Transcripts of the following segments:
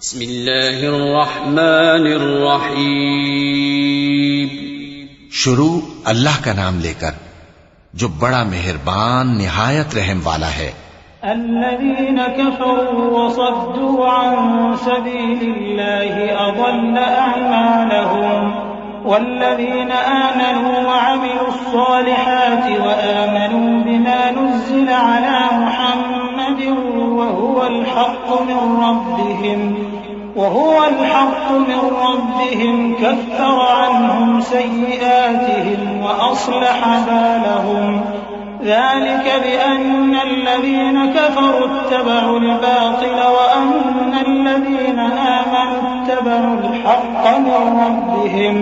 बिस्मिल्लाहिर्रहमानिर्रहीम। शुरू अल्लाह का नाम लेकर जो बड़ा मेहरबान निहायत रहम वाला है। अल्लज़ीना कफ़रू वसद्दू अन सबीलिल्लाहि अज़ल्ल अअमालहुम वल्लज़ीना आमनू वअमिलुस्सालिहाति वआमनू बिमा नुज़्ज़िला अला मुहम्मदिन वहुवल हक़्क़ु मिन रब्बिहिम कफ़्फ़र अन्हुम सय्यिआतिहिम वअस्लह बालहुम ذلك بأن الذين كفروا اتبعوا الباطل وأن الذين آمنوا اتبعوا الحق من ربهم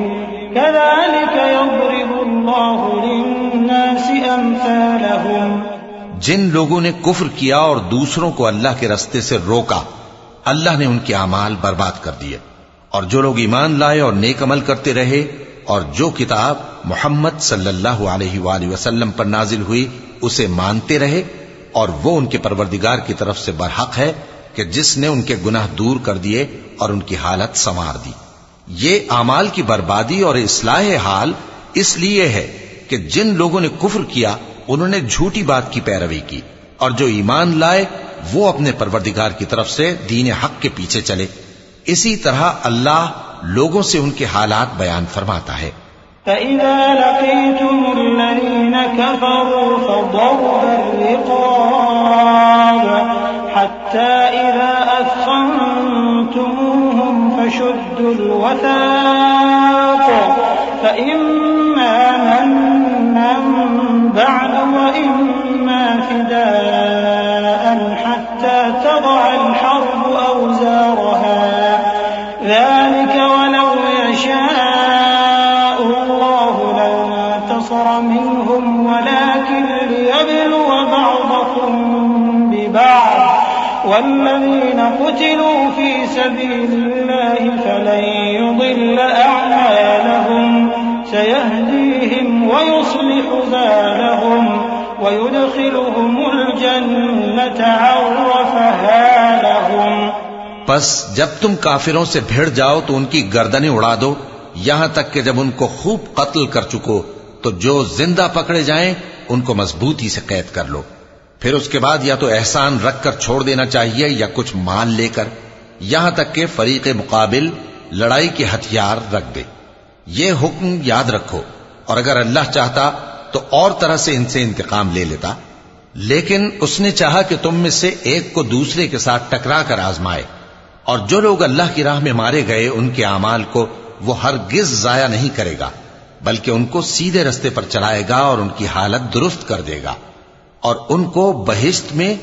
كذلك يضرب الله للناس أمثالهم। जिन लोगों ने कुफ्र किया और दूसरों को अल्लाह के रास्ते से रोका, अल्लाह ने उनके अमाल बर्बाद कर दिए। और जो लोग ईमान लाए और नेक अमल करते रहे और जो किताब मोहम्मद सल्लल्लाहु अलैहि वसल्लम पर नाजिल हुई उसे मानते रहे, और वो उनके परवरदिगार की तरफ से बरहक है कि जिसने उनके गुनाह दूर कर दिए और उनकी हालत संवार दी। ये आमाल की बर्बादी और इस्लाह हाल इसलिए है कि जिन लोगों ने कुफ्र किया उन्होंने झूठी बात की पैरवी की, और जो ईमान लाए वो अपने परवरदिगार की तरफ से दीन हक के पीछे चले। इसी तरह अल्लाह लोगों से उनके हालात बयान फरमाता है। فإذا لقيتم الذين كفروا فضرب الرقاب حتى إذا أثخنتموهم فشدوا الوثاق فإما منا بعد وإما فداء حتى تضع الحرب أوزارها ذلك ولو يشاء الله لانتصر منهم ولكن ليبلو بعضكم ببعض والذين قتلوا في سبيل الله فلن يضل أعمالهم سيهديهم ويصلح بالهم ويدخلهم الجنة عرفها لهم। बस जब तुम काफिरों से भिड़ जाओ तो उनकी गर्दनें उड़ा दो, यहां तक कि जब उनको खूब कत्ल कर चुको तो जो जिंदा पकड़े जाएं उनको मजबूती से कैद कर लो। फिर उसके बाद या तो एहसान रखकर छोड़ देना चाहिए या कुछ माल लेकर, यहां तक कि फरीक मुकाबिल लड़ाई के हथियार रख दे। ये हुक्म याद रखो, और अगर अल्लाह चाहता तो और तरह से इनसे इंतकाम ले लेता, लेकिन उसने चाहा कि तुम में से एक को दूसरे के साथ टकरा कर आजमाए। और जो लोग अल्लाह की राह में मारे गए उनके अमाल को वो हरगिज जाया नहीं करेगा, बल्कि उनको सीधे रास्ते पर चलाएगा और उनकी हालत दुरुस्त कर देगा, और उनको बहिश्त में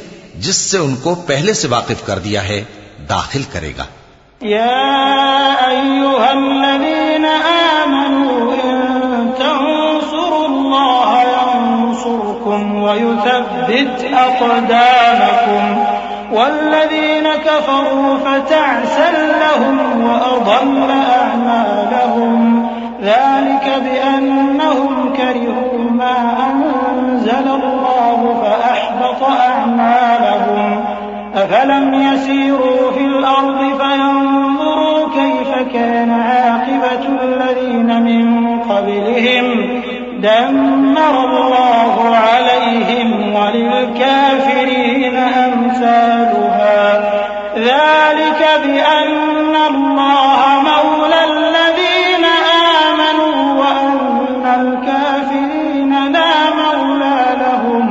जिससे उनको पहले से वाकिफ कर दिया है दाखिल करेगा। या अय्युहल्लज़ीना आमनू इन तंसुरुल्लाह यंसुरकुम व युथब्बित अक़दामकुम वल्लज़ीना कफ़रू फ़तअसन लहुम व अضل अअमालहुम ذلك بأنهم كرهوا ما أنزل الله فأحبط أعمالهم أفلم يسيروا في الأرض فينظروا كيف كان عاقبة الذين من قبلهم دمر الله عليهم وللكافرين أمثالها ذلك بأن الله مولى الذين آمنوا وأن الكافرين لا مولى لهم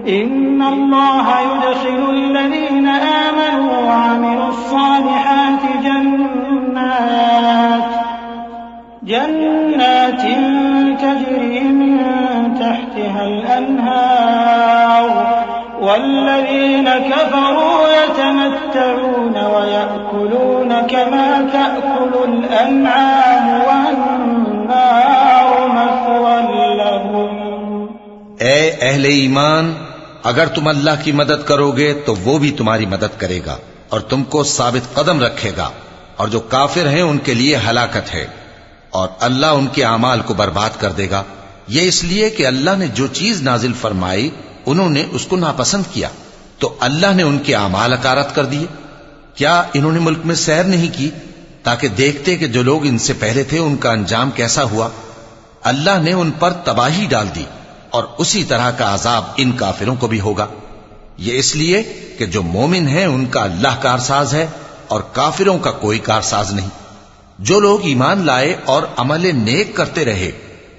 إن الله يدخل الذين آمنوا وعملوا الصالحات جنات تجري من تحتها الأنهار والذين كفروا يتمتعون ويأكلون كما تأكل الأنعام والنار مثوى لهم। ए अहले ईमान, अगर तुम अल्लाह की मदद करोगे तो वो भी तुम्हारी मदद करेगा और तुमको साबित कदम रखेगा, और जो काफिर हैं उनके लिए हलाकत है, और अल्लाह उनके अमाल को बर्बाद कर देगा। ये इसलिए कि अल्लाह ने जो चीज नाजिल फरमाई उन्होंने उसको नापसंद किया, तो अल्लाह ने उनके अमाल अकारत कर दिए। क्या इन्होंने मुल्क में सैर नहीं की ताकि देखते कि जो लोग इनसे पहले थे उनका अंजाम कैसा हुआ? अल्लाह ने उन पर तबाही डाल दी और उसी तरह का अजाब इन काफिरों को भी होगा। ये इसलिए कि जो मोमिन है उनका अल्लाह कारसाज है और काफिरों का कोई कारसाज नहीं। जो लोग ईमान लाए और अमल नेक करते रहे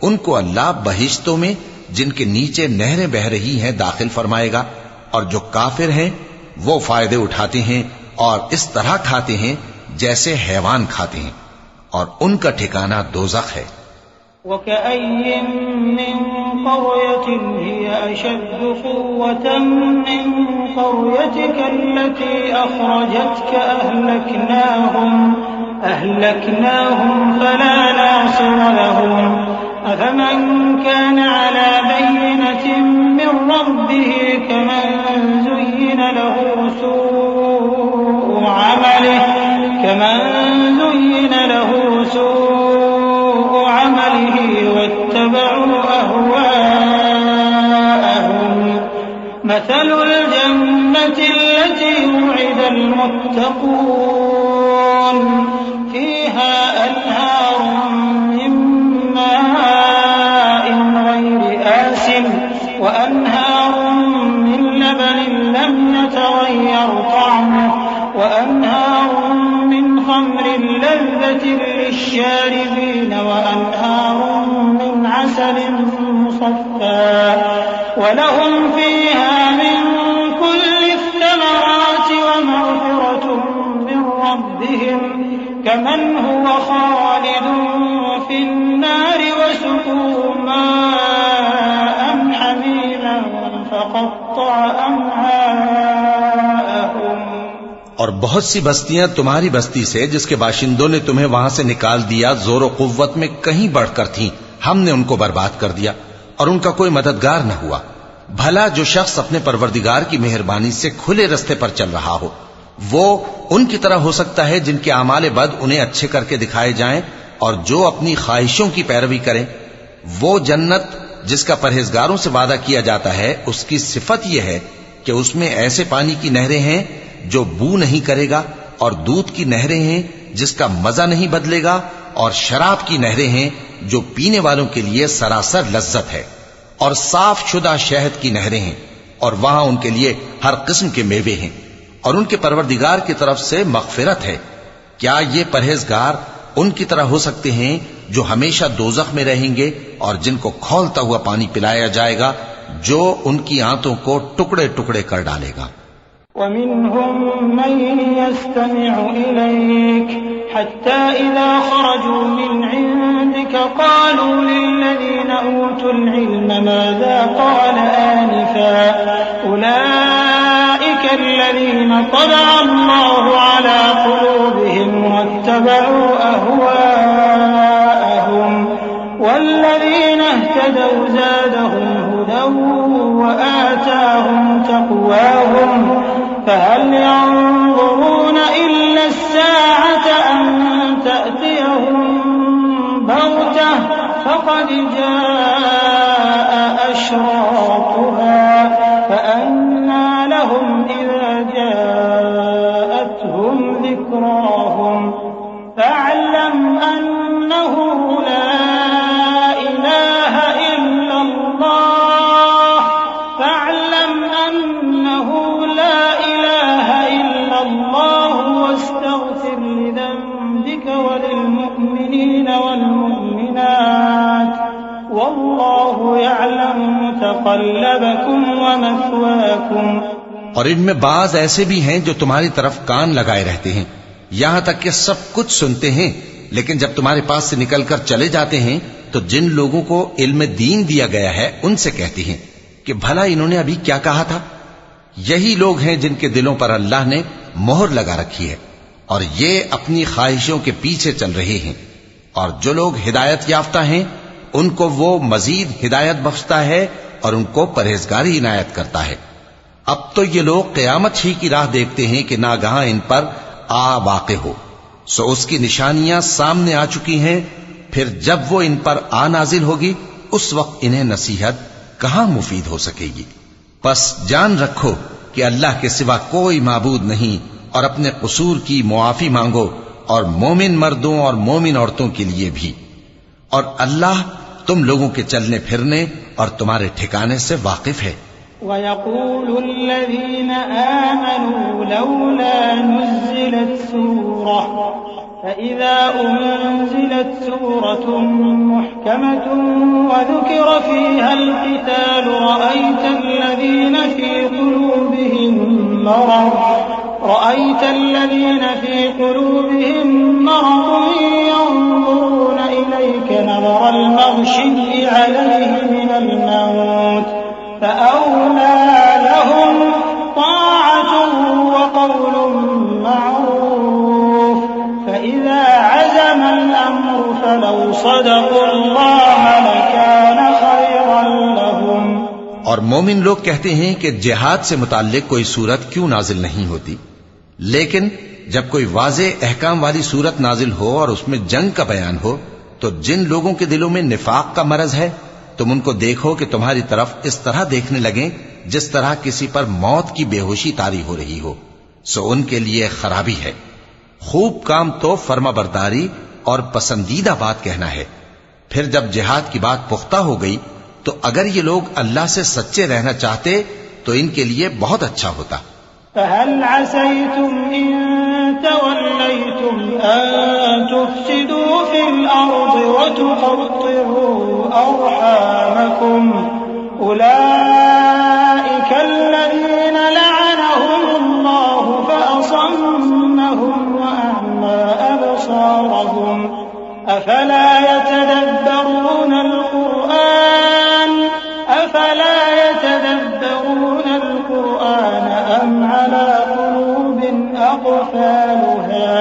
उनको अल्लाह बहिश्तों में जिनके नीचे नहरें बह रही हैं दाखिल फरमाएगा, और जो काफिर हैं वो फायदे उठाते हैं और इस तरह खाते हैं जैसे हैवान खाते हैं, और उनका ठिकाना दोज़ख है। वकअय्यिन मिन क़र्यतिन हिय अशद्दु क़ुव्वतन मिन क़र्यतिका अल्लती अख़रजतका अहलकनाहुम फला नासिर लहुम अफ़मन कान अला बय्यिनतिन मिन रब्बिही कमन ज़ुय्यिन लहु सूअ अमलिही वत्तबअू अहवाअहुम मसलुल जन्नति अल्लती वु'िदल मुत्तक़ून फ़ीहा अन्हारुम मिन माइन ग़ैरि आसिन व अन्हारुम मिन लबनिन लम यतग़य्यर तअमुहु व अन्हारुम मिन ख़म्रिन लज़्ज़तिन लिश्शारिबीन व अन्हारुम मिन असलिन मुसफ़्फ़ा व लहुम फ़ीहा मिन कुल्लि थमराति व मग़फ़िरतुम मिन रब्बिहिम कमन हुवा ख़ालिदुन फ़िन्नारि व सुक़ू माअन हमीमन फ़क़त्तअ अमआअहुम। और बहुत सी बस्तियां तुम्हारी बस्ती से जिसके बाशिंदों ने तुम्हें वहां से निकाल दिया जोर कुव्वत में कहीं बढ़कर थीं, हमने उनको बर्बाद कर दिया और उनका कोई मददगार न हुआ। भला जो शख्स अपने परवरदिगार की मेहरबानी से खुले रास्ते पर चल रहा हो वो उनकी तरह हो सकता है जिनके आमाले बद उन्हें अच्छे करके दिखाए जाएं, और जो अपनी ख्वाहिशों की पैरवी करें। वो जन्नत जिसका परहेजगारों से वादा किया जाता है उसकी सिफत यह है कि उसमें ऐसे पानी की नहरें हैं जो बू नहीं करेगा, और दूध की नहरें हैं जिसका मजा नहीं बदलेगा, और शराब की नहरें हैं जो पीने वालों के लिए सरासर लज्जत है, और साफ शुदा शहद की नहरें हैं, और वहां उनके लिए हर किस्म के मेवे हैं, और उनके परवरदिगार की तरफ से मग़फ़िरत है। क्या ये परहेजगार उनकी तरह हो सकते हैं जो हमेशा दोज़ख में रहेंगे और जिनको खौलता हुआ पानी पिलाया जाएगा जो उनकी आंतों को टुकड़े टुकड़े कर डालेगा। वमिनहुम मन यस्तमिउ इलैक हत्ता इज़ा खरजू मिन इंदिका क़ालू लिल्लज़ीना ऊतुल इल्म माज़ा क़ाल आनिफ़ा उलाइका अल्लज़ीना तबअ अल्लाहु अला क़ुलूबिहिम वत्तबअू अहवाअहुम वल्लज़ीना इह्तदौ ज़ादहुम हुदً वआताहुम तक़वाहुम فهل ينظرون إلا الساعة أن تأتيهم بغتة فقد جاء أشراطها فأنى لهم إذا جاءتهم ذكراهم فاعلم أنه لا إله إلا الله فاعلم أنه لا إله إلا الله واستغفر لذنبك وللمؤمنين والمؤمنات والله يعلم متقلبكم ومثواكم। और इनमें बाज ऐसे भी हैं जो तुम्हारी तरफ कान लगाए रहते हैं, यहां तक कि सब कुछ सुनते हैं, लेकिन जब तुम्हारे पास से निकलकर चले जाते हैं तो जिन लोगों को इल्म दीन दिया गया है उनसे कहते हैं कि भला इन्होंने अभी क्या कहा था। यही लोग हैं जिनके दिलों पर अल्लाह ने मोहर लगा रखी है और ये अपनी ख्वाहिशों के पीछे चल रहे हैं। और जो लोग हिदायत याफ्ता हैं उनको वो मजीद हिदायत बख्शता है और उनको परहेजगारी इनायत करता है। अब तो ये लोग क़यामत ही की राह देखते हैं कि नागहां इन पर आ वाक़े हो, सो उसकी निशानियां सामने आ चुकी हैं। फिर जब वो इन पर आ नाजिल होगी उस वक्त इन्हें नसीहत कहां मुफीद हो सकेगी। बस जान रखो कि अल्लाह के सिवा कोई माबूद नहीं और अपने कसूर की मुआफी मांगो, और मोमिन मर्दों और मोमिन औरतों के लिए भी। और अल्लाह तुम लोगों के चलने फिरने और तुम्हारे ठिकाने से वाकिफ है। वयक़ूलुल्लज़ीन आमनू लौला नुज़्ज़िलत सूरह फ़इज़ा उन्ज़िलत सूरतुन मुहकमतुन वज़ुकिर फ़ीहल क़िताल रअयतल्लज़ीन फ़ी क़ुलूबिहिम मरद यंज़ुरून इलैक नज़रल मग़शिय्यि अलैहि मिनल मौत फ़अौलै लहुम ताअतुन व क़ौलुन मअरूफ फ़इज़ा अज़मल अम्रु फ़लौ सदक़ुल्लाह लकान ख़ैरन लहुम। और मोमिन लोग कहते हैं कि जिहाद से मुताल्लिक कोई सूरत क्यों नाजिल नहीं होती, लेकिन जब कोई वाज़े अहकाम वाली सूरत नाजिल हो और उसमें जंग का बयान हो, तो जिन लोगों के दिलों में निफाक का मरज है तुम उनको देखो कि तुम्हारी तरफ इस तरह देखने लगें जिस तरह किसी पर मौत की बेहोशी तारी हो रही हो, सो उनके लिए खराबी है। खूब काम तो फर्माबरदारी और पसंदीदा बात कहना है। फिर जब जिहाद की बात पुख्ता हो गई तो अगर ये लोग अल्लाह से सच्चे रहना चाहते तो इनके लिए बहुत अच्छा होता। फ़हल असैतुम इन तवल्लैतुम अन तुफ़सिदू फ़िल अर्ज़ि व तुक़त्तिअू अर्हामकुम उलाइका अल्लज़ीन लअनहुमुल्लाहु फ़असम्महुम व अअमा अबसारहुम अफला यतदब्बरून القرآن أم على قلوب أقفالها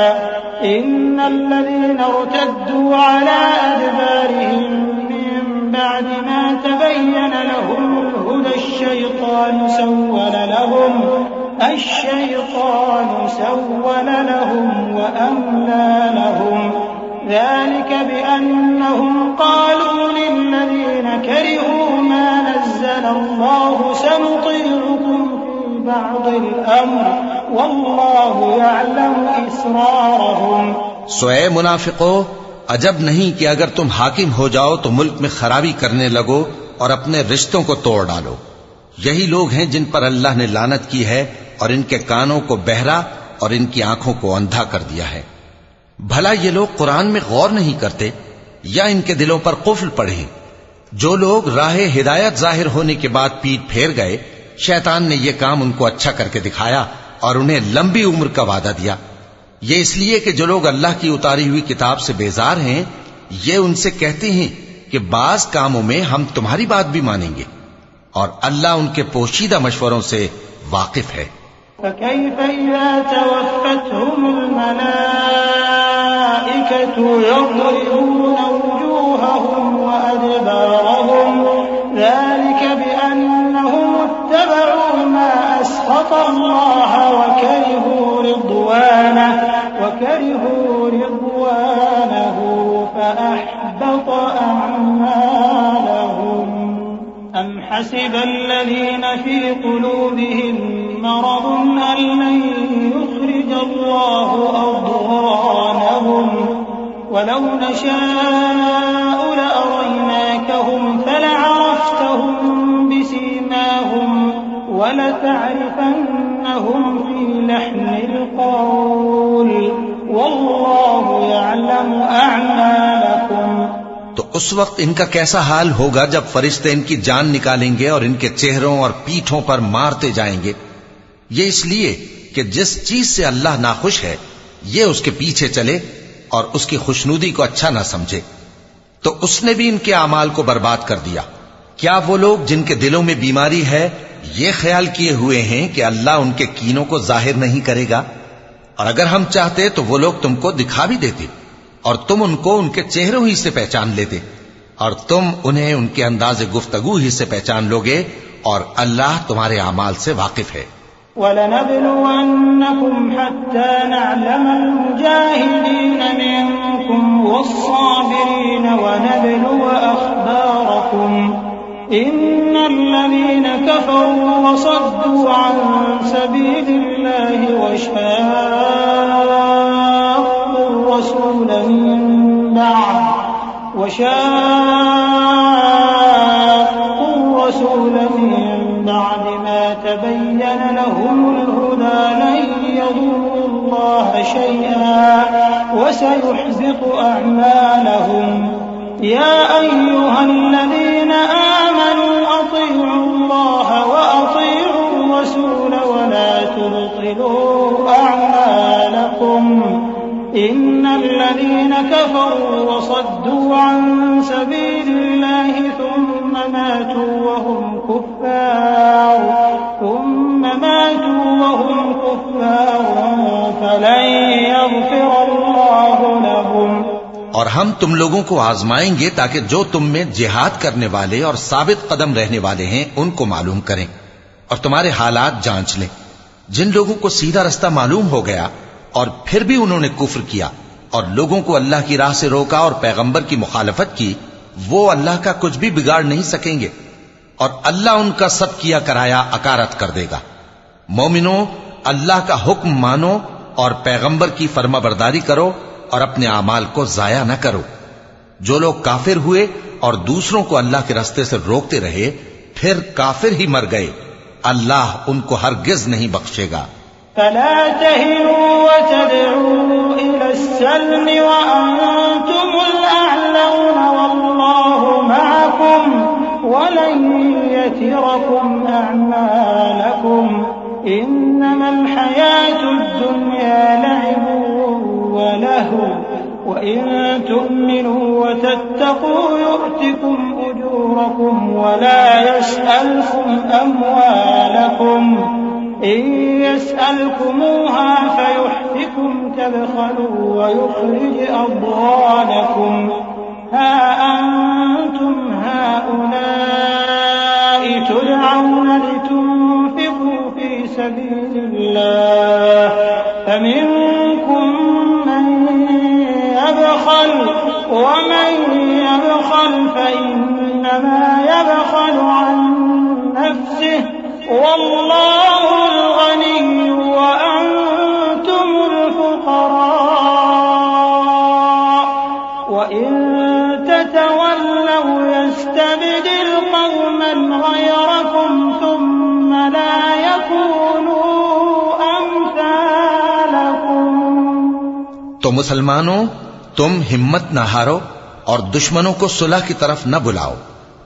إن الذين ارتدوا على أدبارهم من بعد ما تبين لهم الهدى الشيطان سول لهم وأملى لهم ذلك بأنهم قالوا للذين كرهوا ما نزل الله سنطيعكم في بعض الأمر والله يعلم إسرارهم। सोए मुनाफिको, अजब नहीं कि अगर तुम हाकिम हो जाओ तो मुल्क में खराबी करने लगो और अपने रिश्तों को तोड़ डालो। यही लोग हैं जिन पर अल्लाह ने लानत की है और इनके कानों को बहरा और इनकी आंखों को अंधा कर दिया है। भला ये लोग कुरान में गौर नहीं करते या इनके दिलों पर कुफ्र पड़े हैं? जो लोग राहे हिदायत जाहिर होने के बाद पीठ फेर गए, शैतान ने यह काम उनको अच्छा करके दिखाया और उन्हें लंबी उम्र का वादा दिया। ये इसलिए कि जो लोग अल्लाह की उतारी हुई किताब से बेजार हैं, ये उनसे कहते हैं कि बाज कामों में हम तुम्हारी बात भी मानेंगे, और अल्लाह उनके पोशीदा मशवरों से वाकिफ है। فكيف إذا توفتهم الملائكة يضربون وجوههم وأدبارهم ذلك بأنهم اتبعوا ما أسخط الله وكرهوا رضوانه فأحبط أعمالهم أم حسب الذين في قلوبهم مرض أن لن يخرج الله أضغانهم ولو نشاء لأريناكهم فلعرفتهم بسيماهم ولتعرفنهم في لحن القول والله يعلم أعمالكم। तो उस वक्त इनका कैसा हाल होगा जब फरिश्ते इनकी जान निकालेंगे और इनके चेहरों और पीठों पर मारते जाएंगे। ये इसलिए कि जिस चीज से अल्लाह नाखुश है ये उसके पीछे चले और उसकी खुशनुदी को अच्छा ना समझे, तो उसने भी इनके अमाल को बर्बाद कर दिया। क्या वो लोग जिनके दिलों में बीमारी है ये ख्याल किए हुए हैं कि अल्लाह उनके कीनों को जाहिर नहीं करेगा? और अगर हम चाहते तो वो लोग तुमको दिखा भी देते और तुम उनको उनके चेहरों ही से पहचान लेते, और तुम उन्हें उनके अंदाज़े गुफ्तगू ही से पहचान लोगे, और अल्लाह तुम्हारे अमाल से वाकिफ है। वलनब्लुवन्नकुम हत्ता नअलमल मुजाहिदीन मिनकुम वस्साबिरीन वनब्लुव अखबारकुम इन्नल्लज़ीन कफरू वसद्दू अन सबीलिल्लाह बिल्लाहि वशाक़्क़ुर रसूल मिन बअद मा तबय्यन लहुमुल हुदा लन यदुर्रुल्लाह शैअन वसयुहबितु अअमालहुम या अय्युहल्लज़ीना आमनू अतीउल्लाह व अतीउर रसूल वला तुब्तिलू अअमालकुम इन्नल्लज़ीना कफरू वसद्दू अन सबीलिल्लाहि थुम्म मातू वहुम कुफ्फार फलन यग़फिरल्लाहु लहुम। और हम तुम लोगों को आजमाएंगे ताकि जो तुम में जिहाद करने वाले और साबित कदम रहने वाले हैं उनको मालूम करें और तुम्हारे हालात जांच लें। जिन लोगों को सीधा रास्ता मालूम हो गया और फिर भी उन्होंने कुफ्र किया और लोगों को अल्लाह की राह से रोका और पैगंबर की मुखालफत की, वो अल्लाह का कुछ भी बिगाड़ नहीं सकेंगे और अल्लाह उनका सब किया कराया अकारत कर देगा। मोमिनो, अल्लाह का हुक्म मानो और पैगंबर की फर्माबरदारी करो और अपने आमाल को जाया न करो। जो लोग काफिर हुए और दूसरों को अल्लाह के रास्ते से रोकते रहे फिर काफिर ही मर गए, अल्लाह उनको हरगिज नहीं बख्शेगा। फला तहिनू व तदऊ इलस्सल्म व अंतुमुल अअलौन वल्लाहु मअकुम व लन यतिरकुम अअमालकुम इन्नमल हयातुद दुन्या लइबुन व लहव व इन तु'मिनू व तत्तकू यु'तिकुम उजूरकुम व ला यसअलकुम अमवालकुम इन यसअलकुमूहा फयुहफिकुम तबखलू व युखरिज अضغانकुम हा अंतुम हाउलाइ तुदअऊन लितुनफिकू फी सबीलिल्लाह फमिनकुम मन यबखल वमन यबखल फइन्नमा यबखल अन नफ्सिहि वल्लाहुल गनिय्यु व अंतुमुल फुक़रा व इन ततवल्लव यस्तबदिल क़ौमन ग़यरकुम थुम्म ला यकूनू अम्सालकुम। तो मुसलमानों, तुम हिम्मत न हारो और दुश्मनों को सुलह की तरफ न बुलाओ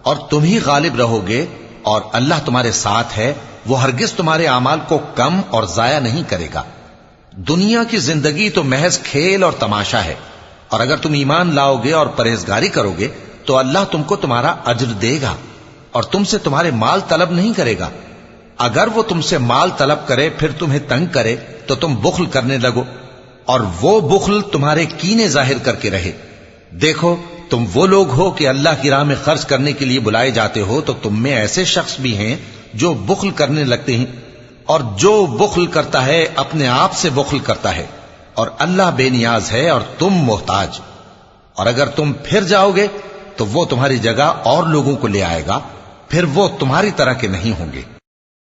और तुम ही गालिब रहोगे और अल्लाह तुम्हारे साथ है, वो हरगिज तुम्हारे अमाल को कम और जाया नहीं करेगा। दुनिया की जिंदगी तो महज खेल और तमाशा है और अगर तुम ईमान लाओगे और परहेजगारी करोगे तो अल्लाह तुमको तुम्हारा अज्र देगा और तुमसे तुम्हारे माल तलब नहीं करेगा। अगर वो तुमसे माल तलब करे फिर तुम्हें तंग करे तो तुम बुख्ल करने लगो और वो बुख्ल तुम्हारे कीने जाहिर करके रहे। देखो, तुम वो लोग हो कि अल्लाह की राह में खर्च करने के लिए बुलाए जाते हो, तो तुम में ऐसे शख्स भी हैं जो बुख्ल करने लगते हैं और जो बुख्ल करता है अपने आप से बुख्ल करता है और अल्लाह बेनियाज है और तुम मोहताज। और अगर तुम फिर जाओगे तो वो तुम्हारी जगह और लोगों को ले आएगा, फिर वो तुम्हारी तरह के नहीं होंगे।